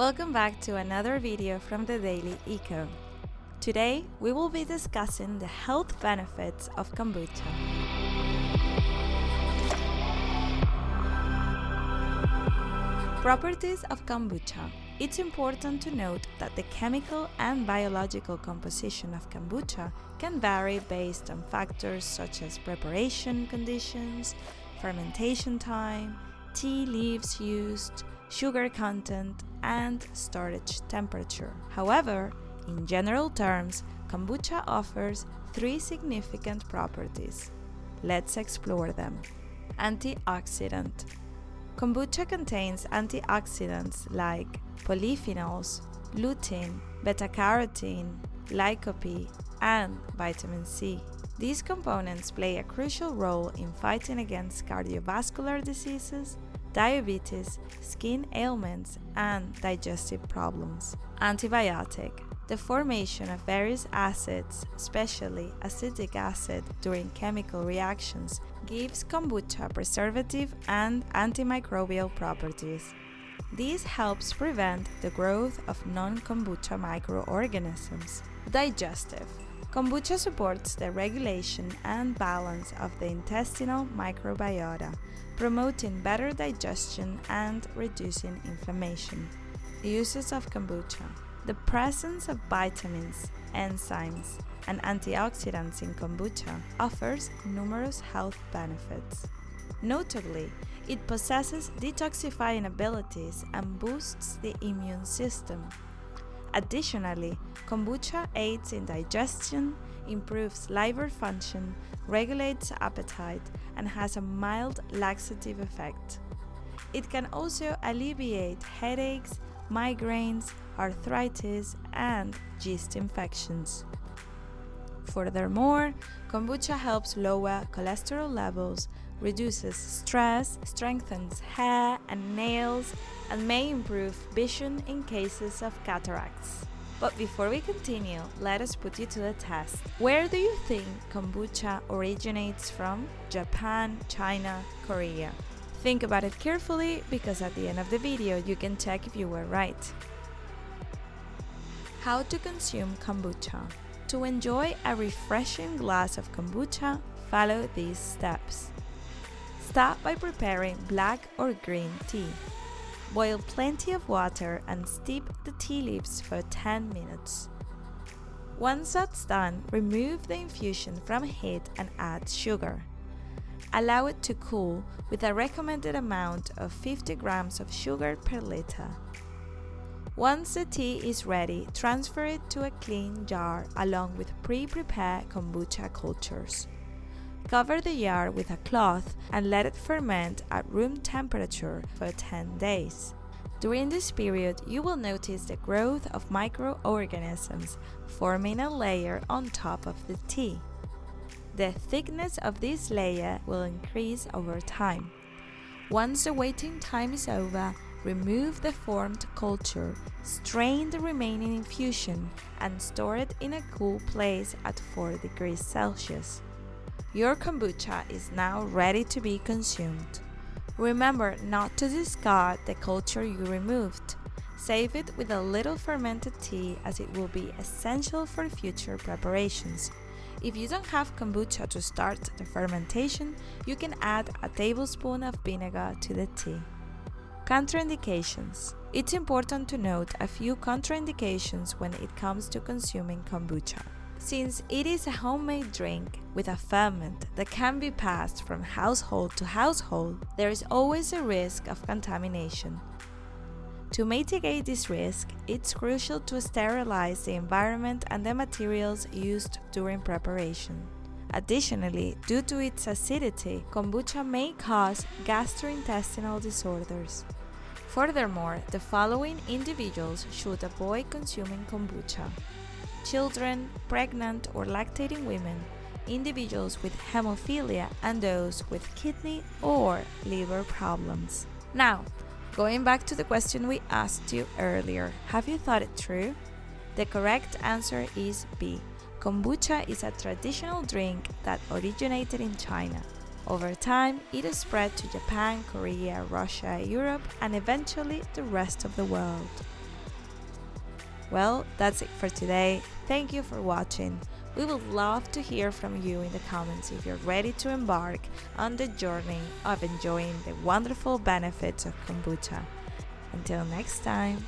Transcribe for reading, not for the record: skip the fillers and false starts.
Welcome back to another video from the Daily Eco. Today, we will be discussing the health benefits of kombucha. Properties of kombucha. It's important to note that the chemical and biological composition of kombucha can vary based on factors such as preparation conditions, fermentation time, tea leaves used, sugar content, and storage temperature. However, in general terms, kombucha offers three significant properties. Let's explore them. Antioxidant. Kombucha contains antioxidants like polyphenols, lutein, beta-carotene, lycopene, and vitamin C. These components play a crucial role in fighting against cardiovascular diseases, diabetes, skin ailments, and digestive problems. Antibiotic. The formation of various acids, especially acetic acid, during chemical reactions gives kombucha preservative and antimicrobial properties. This helps prevent the growth of non-kombucha microorganisms. Digestive. Kombucha supports the regulation and balance of the intestinal microbiota, promoting better digestion and reducing inflammation. Uses of kombucha. The presence of vitamins, enzymes, and antioxidants in kombucha offers numerous health benefits. Notably, it possesses detoxifying abilities and boosts the immune system. Additionally, kombucha aids in digestion, improves liver function, regulates appetite, and has a mild laxative effect. It can also alleviate headaches, migraines, arthritis, and yeast infections. Furthermore, kombucha helps lower cholesterol levels, reduces stress, strengthens hair and nails, and may improve vision in cases of cataracts. But before we continue, let us put you to the test. Where do you think kombucha originates from? Japan, China, Korea? Think about it carefully because at the end of the video you can check if you were right. How to consume kombucha. To enjoy a refreshing glass of kombucha, follow these steps. Start by preparing black or green tea. Boil plenty of water and steep the tea leaves for 10 minutes. Once that's done, remove the infusion from heat and add sugar. Allow it to cool with a recommended amount of 50 grams of sugar per liter. Once the tea is ready, transfer it to a clean jar along with pre-prepared kombucha cultures. Cover the jar with a cloth and let it ferment at room temperature for 10 days. During this period, you will notice the growth of microorganisms forming a layer on top of the tea. The thickness of this layer will increase over time. Once the waiting time is over, remove the formed culture, strain the remaining infusion, and store it in a cool place at 4 degrees Celsius. Your kombucha is now ready to be consumed. Remember not to discard the culture you removed. Save it with a little fermented tea as it will be essential for future preparations. If you don't have kombucha to start the fermentation, you can add a tablespoon of vinegar to the tea. Contraindications. It's important to note a few contraindications when it comes to consuming kombucha. Since it is a homemade drink with a ferment that can be passed from household to household, there is always a risk of contamination. To mitigate this risk, it's crucial to sterilize the environment and the materials used during preparation. Additionally, due to its acidity, kombucha may cause gastrointestinal disorders. Furthermore, the following individuals should avoid consuming kombucha: children, pregnant or lactating women, individuals with hemophilia, and those with kidney or liver problems. Now, going back to the question we asked you earlier, have you thought it through? The correct answer is B. Kombucha is a traditional drink that originated in China. Over time, it has spread to Japan, Korea, Russia, Europe, and eventually the rest of the world. Well, that's it for today. Thank you for watching. We would love to hear from you in the comments if you're ready to embark on the journey of enjoying the wonderful benefits of kombucha. Until next time.